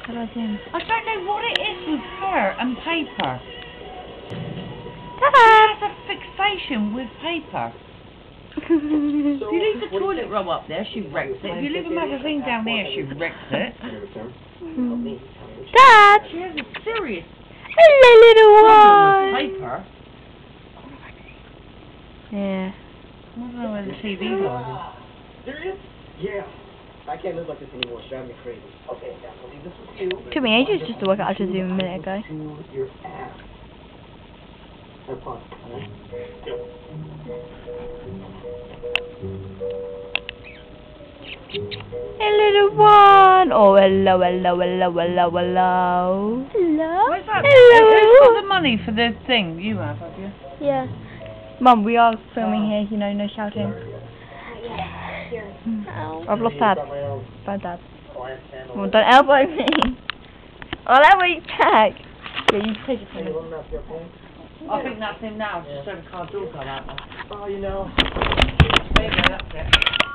What do I do? I don't know what it is with her and paper. Dad! She has a fixation with paper. If you leave the toilet roll up there, she wrecks it. If you leave a magazine down there, she wrecks it. Dad! She has a serious Hello, little problem one! with paper. Yeah. I don't know where the TV was. Serious? Yeah. I can't live like this anymore. It's driving me crazy. Okay, now I'll leave this with you. Took me ages just to work out how to zoom a minute ago. To your ass. Have fun, alright? Hey, little one! Oh, hello, hello, hello, hello, hello. Hello? Where's that? Hello? Who's got the money for the thing? You have you? Yeah. Mum, we are filming here, you know, no shouting. I've lost Dad. Bad Dad. Well, don't elbow me. I'll elbow you back. Yeah, you take it from me. I think that's him now. Just so the car door got out there. Oh, you know. There you go, that's it.